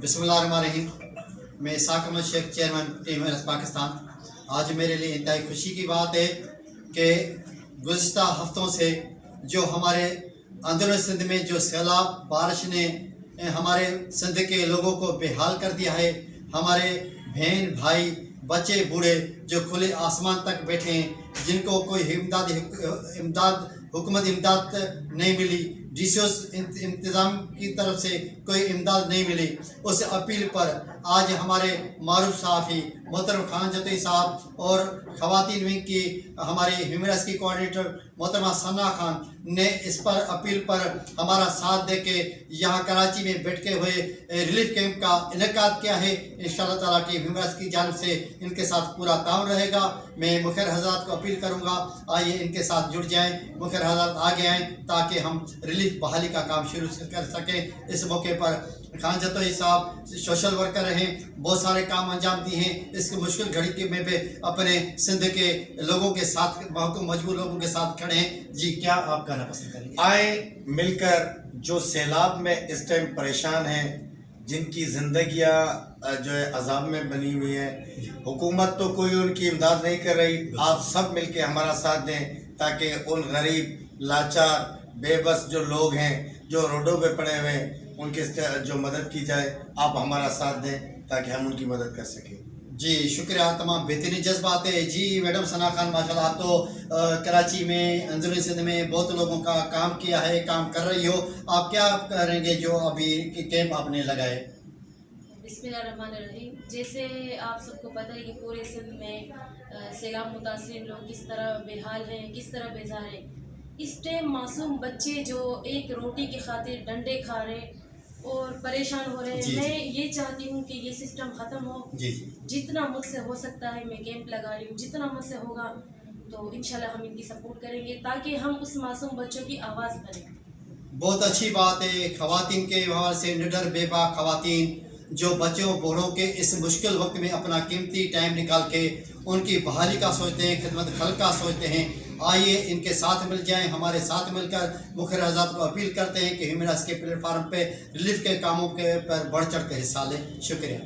बिस्मिल्लाहिर्रहमानिर्रहीम। मैं साक़ Ahmad Sheikh, chairman team Pakistan. आज मेरे लिए इंतहाई खुशी की बात है कि गुज़िश्ता हफ्तों से जो हमारे अंदरूनी सिंध में जो सैलाब बारिश ने हमारे सिंध के लोगों को बेहाल कर दिया है। हमारे बहन भाई बच्चे बूढ़े जो खुले आसमान तक बैठे हैं, जिनको कोई इमदाद हुकूमत इमदाद नहीं मिली, डीसीओ इंतज़ाम की तरफ से कोई इमदाद नहीं मिली, उस अपील पर आज हमारे मारूफ साहब मोहतरम खान जतोई साहब और ख़वातीन विंग की हमारे ह्यूमन की कोऑर्डिनेटर मोहतरमा सना खान ने इस पर अपील पर हमारा साथ दे के यहाँ कराची में बैठे हुए रिलीफ कैंप का इनेकाद किया है। इंशाअल्लाह ताला की ह्यूमन की जानिब से इनके साथ पूरा ताउन रहेगा। मैं मुखर हज़रात को अपील करूँगा, आइए इनके साथ जुड़ जाएँ, मुखर हज़रात आगे आएँ ताकि हम रिलीफ बहाली का काम शुरू कर सकें। इस मौके पर खान जतोई साहब सोशल वर्कर हैं, बहुत सारे काम अंजाम दिए हैं। इस मुश्किल घड़ी के में भी अपने सिंध के लोगों के साथ, मजबूर लोगों के साथ खड़े हैं। जी, क्या आप कहना पसंद करेंगे? आए मिलकर जो सैलाब में इस टाइम परेशान हैं, जिनकी जिंदगियां जो है अजाब में बनी हुई है, हुकूमत तो कोई उनकी इमदाद नहीं कर रही। आप सब मिलके हमारा साथ दें ताकि उन गरीब लाचार बेबस जो लोग हैं जो रोडों पे पड़े हुए हैं, उनके जो मदद की जाए। आप हमारा साथ दें ताकि हम उनकी मदद कर सकें। जी शुक्रिया, तमाम बेहतरीन जज्बात है। जी मैडम सना खान, माशाल्लाह आप तो कराची में अंदरूनी सिंध में बहुत लोगों का काम किया है, काम कर रही हो, आप क्या करेंगे जो अभी कैंप आपने लगाए? बिस्मिल्लाहिर्रहमानिर्रहीम। जैसे आप सबको पता है कि पूरे सिंध में सैलाब मुतासिर लोग किस तरह बेहाल हैं, किस तरह बेजार हैं। इस टाइम मासूम बच्चे जो एक रोटी की खातिर डंडे खा रहे और परेशान हो रहे हैं। मैं ये चाहती हूँ कि ये सिस्टम ख़त्म हो। जितना मुझसे हो सकता है मैं कैंप लगा रही हूँ, जितना मुझसे होगा तो इंशाल्लाह हम इनकी सपोर्ट करेंगे ताकि हम उस मासूम बच्चों की आवाज़ बनें। बहुत अच्छी बात है। ख़वातीन के हवाले से निडर बेबाक ख़वातीन जो बच्चों बूढ़ों के इस मुश्किल वक्त में अपना कीमती टाइम निकाल के उनकी बहाली का सोचते हैं, खिदमत खल्क का सोचते हैं। आइए इनके साथ मिल जाएं, हमारे साथ मिलकर मुखर हज़रात को अपील करते हैं कि ह्यूमन के प्लेटफार्म पे रिलीफ के कामों के पर बढ़ चढ़ कर हिस्सा लें। शुक्रिया।